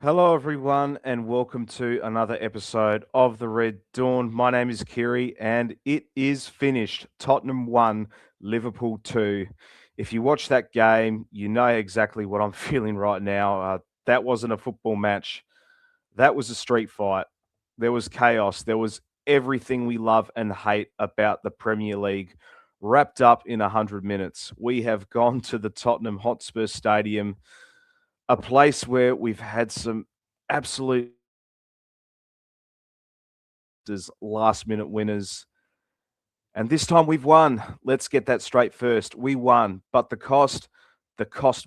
Hello, everyone, and welcome to another episode of the Red Dawn. My name is Kyri, and it is finished. Tottenham 1, Liverpool 2. If you watch that game, you know exactly what I'm feeling right now. That wasn't a football match, that was a street fight. There was chaos, there was everything we love and hate about the Premier League wrapped up in 100 minutes. We have gone to the Tottenham Hotspur Stadium, a place where we've had some absolute last minute winners. And this time we've won. Let's get that straight first. We won, but the cost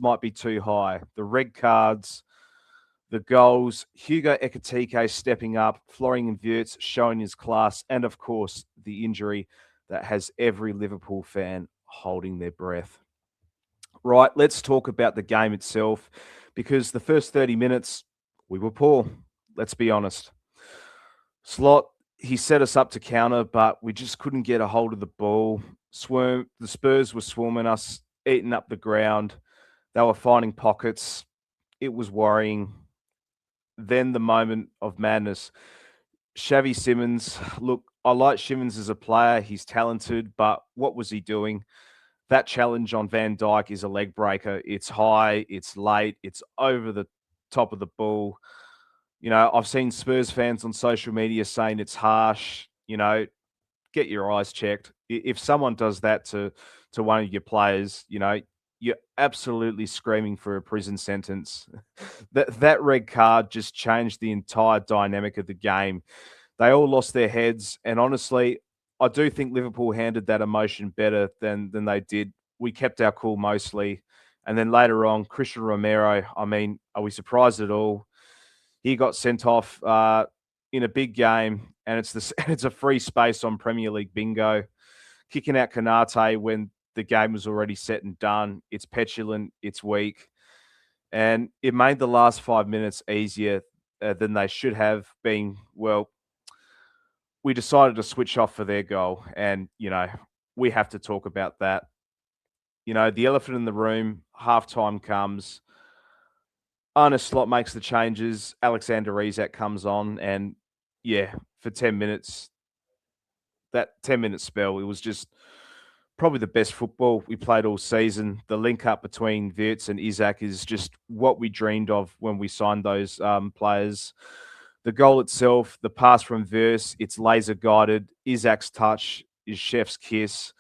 might be too high. The red cards, the goals, Hugo Ekitike stepping up, Florian Wirtz showing his class, and of course, the injury that has every Liverpool fan holding their breath. Right, let's talk about the game itself because the first 30 minutes, we were poor. Let's be honest. Slot, he set us up to counter, but we just couldn't get a hold of the ball. The Spurs were swarming us, eating up the ground. They were finding pockets. It was worrying. Then the moment of madness. Xavi Simmons, look, I like Simmons as a player. He's talented, but what was he doing? That challenge on Van Dijk is a leg breaker. It's high, it's late, it's over the top of the ball. I've seen Spurs fans on social media saying it's harsh. Get your eyes checked. If someone does that to one of your players, you're absolutely screaming for a prison sentence. That red card just changed the entire dynamic of the game. They all lost their heads, and honestly, I do think Liverpool handled that emotion better than they did. We kept our cool mostly, and then later on, Christian Romero. I mean, are we surprised at all? He got sent off in a big game, and it's a free space on Premier League bingo. Kicking out Kanate when the game was already set and done. It's petulant, it's weak, and it made the last 5 minutes easier than they should have been. Well, we decided to switch off for their goal, and we have to talk about that. The elephant in the room. Halftime comes. Arne Slot makes the changes. Alexander Isak comes on, and yeah, for 10 minutes, that 10 minute spell, it was just probably the best football we played all season. The link up between Wirtz and Isak is just what we dreamed of when we signed those players. The goal itself, the pass from Wirtz, it's laser guided. Isak's touch is chef's kiss.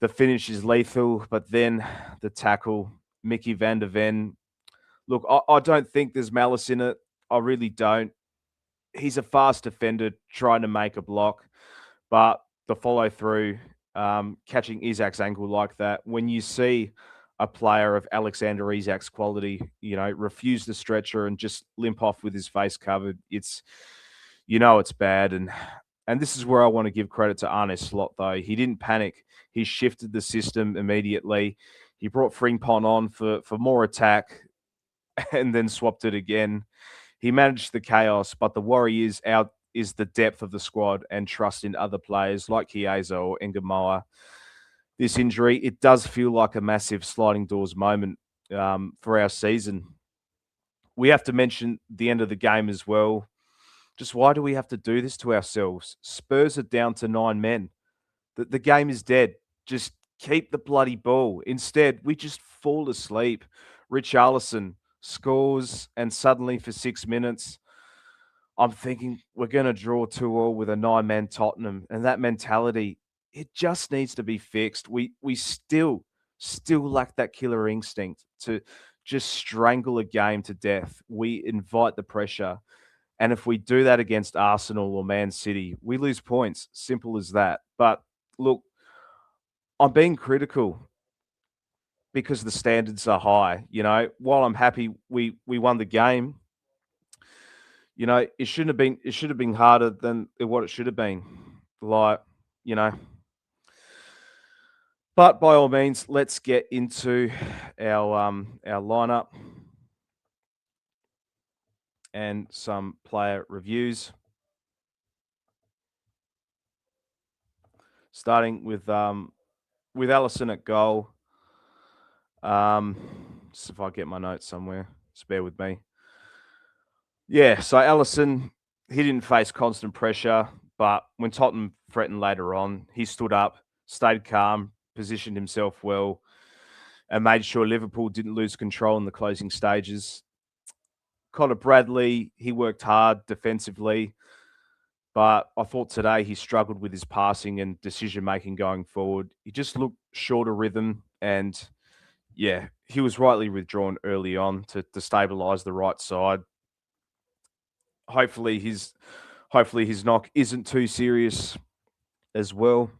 The finish is lethal, but then the tackle, Mickey van der Ven. Look, I don't think there's malice in it. I really don't. He's a fast defender trying to make a block, but the follow through, catching Isak's ankle like that, when you see a player of Alexander Isak's quality, refuse the stretcher and just limp off with his face covered, it's bad. And this is where I want to give credit to Arne Slot, though. He didn't panic. He shifted the system immediately. He brought Frimpong on for more attack and then swapped it again. He managed the chaos, but the worry is the depth of the squad and trust in other players like Chiesa or Engamoa. This injury, it does feel like a massive sliding doors moment for our season. We have to mention the end of the game as well. Just why do we have to do this to ourselves? Spurs are down to 9 men. The game is dead. Just keep the bloody ball. Instead, we just fall asleep. Richarlison scores, and suddenly for 6 minutes, I'm thinking we're going to draw 2-2 with a 9 man Tottenham. And that mentality, it just needs to be fixed. We still lack that killer instinct to just strangle a game to death. We invite the pressure. And if we do that against Arsenal or Man City, we lose points. Simple as that. But look, I'm being critical because the standards are high. While I'm happy we won the game, it should have been harder than what it should have been. Like, you know. But by all means, let's get into our lineup and some player reviews. Starting with Allison at goal. So if I get my notes somewhere, just bear with me. Yeah, so Allison, he didn't face constant pressure, but when Tottenham threatened later on, he stood up, stayed calm, positioned himself well, and made sure Liverpool didn't lose control in the closing stages. Connor Bradley, he worked hard defensively, but I thought today he struggled with his passing and decision making going forward. He just looked short of rhythm, and yeah, he was rightly withdrawn early on to stabilise the right side. Hopefully his knock isn't too serious as well.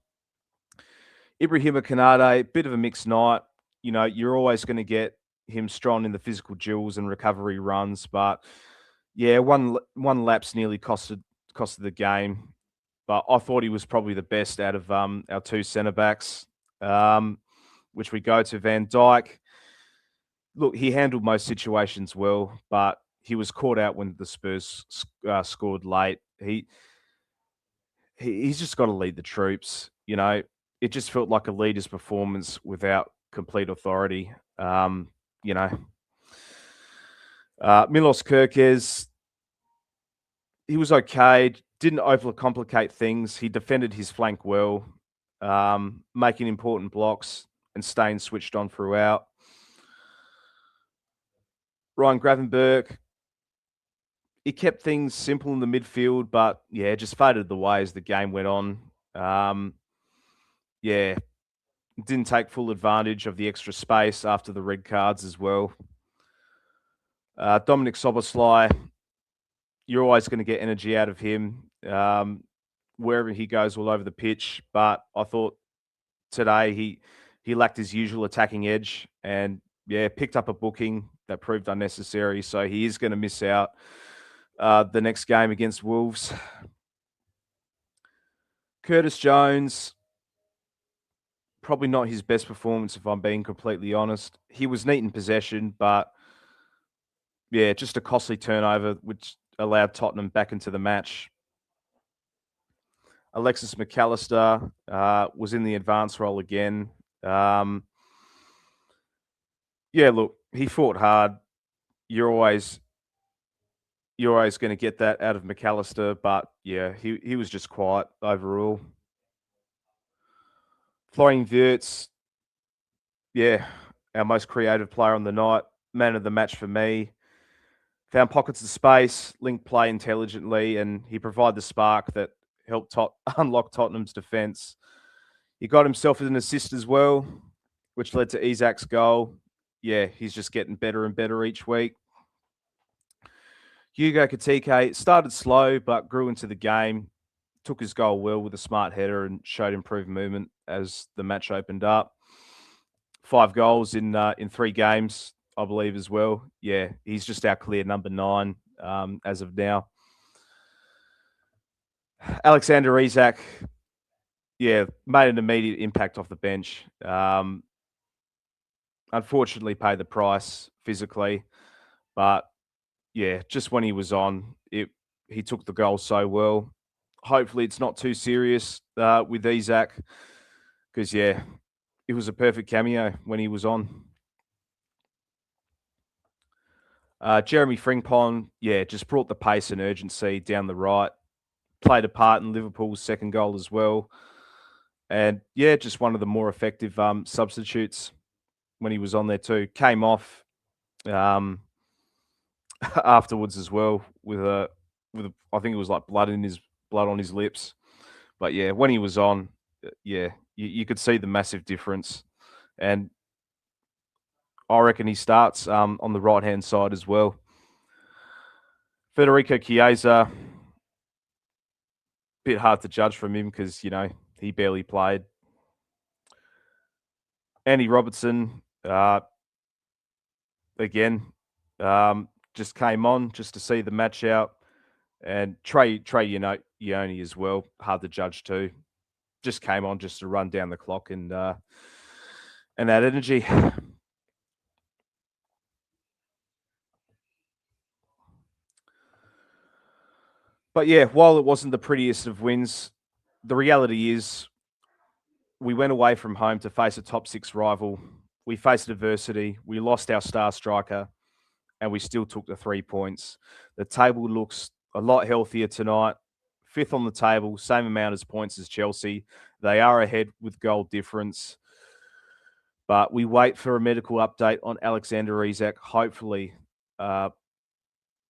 Ibrahima Kanate, bit of a mixed night. You know, you're always going to get him strong in the physical duels and recovery runs, but yeah, one lapse nearly costed the game. But I thought he was probably the best out of our two centre backs, um, which we go to Van Dijk. Look, he handled most situations well, but he was caught out when the Spurs scored late. He's just got to lead the troops. You know, it just felt like a leader's performance without complete authority. You know, Milos Kerkez, he was okay. Didn't overcomplicate things. He defended his flank well, making important blocks and staying switched on throughout. Ryan Gravenberg, he kept things simple in the midfield, but yeah, just faded away as the game went on. Um, yeah, didn't take full advantage of the extra space after the red cards as well. Dominic Soboslai, you're always going to get energy out of him wherever he goes all over the pitch. But I thought today he lacked his usual attacking edge and yeah, picked up a booking that proved unnecessary. So he is going to miss out the next game against Wolves. Curtis Jones, probably not his best performance, if I'm being completely honest. He was neat in possession, but yeah, just a costly turnover, which allowed Tottenham back into the match. Alexis McAllister was in the advance role again. Um, yeah, look, he fought hard. You're always going to get that out of McAllister, but yeah, he was just quiet overall. Florian Wirtz, yeah, our most creative player on the night, man of the match for me. Found pockets of space, linked play intelligently, and he provided the spark that helped unlock Tottenham's defence. He got himself an assist as well, which led to Isak's goal. Yeah, he's just getting better and better each week. Hugo Katike started slow but grew into the game, took his goal well with a smart header and showed improved movement as the match opened up. 5 goals in 3 games, I believe, as well. Yeah, he's just our clear number 9 as of now. Alexander Isak, yeah, made an immediate impact off the bench. Unfortunately, paid the price physically, but yeah, just when he was on, he took the goal so well. Hopefully, it's not too serious with Isak, because yeah, it was a perfect cameo when he was on. Jeremy Frimpong, yeah, just brought the pace and urgency down the right. Played a part in Liverpool's second goal as well. And yeah, just one of the more effective substitutes when he was on there too. Came off um, afterwards as well with I think it was like blood on his lips. But yeah, when he was on, yeah, you could see the massive difference. And I reckon he starts on the right hand side as well. Federico Chiesa, bit hard to judge from him because he barely played. Andy Robertson, again, just came on just to see the match out, and Trey Ione as well, hard to judge too. Just came on just to run down the clock and add energy. But yeah, while it wasn't the prettiest of wins, the reality is we went away from home to face a top 6 rival. We faced adversity. We lost our star striker, and we still took the 3 points. The table looks a lot healthier tonight. Fifth on the table, same amount as points as Chelsea. They are ahead with goal difference. But we wait for a medical update on Alexander Isak. Hopefully,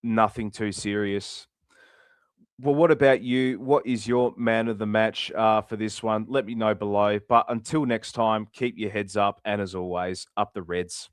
nothing too serious. Well, what about you? What is your man of the match for this one? Let me know below. But until next time, keep your heads up. And as always, up the Reds.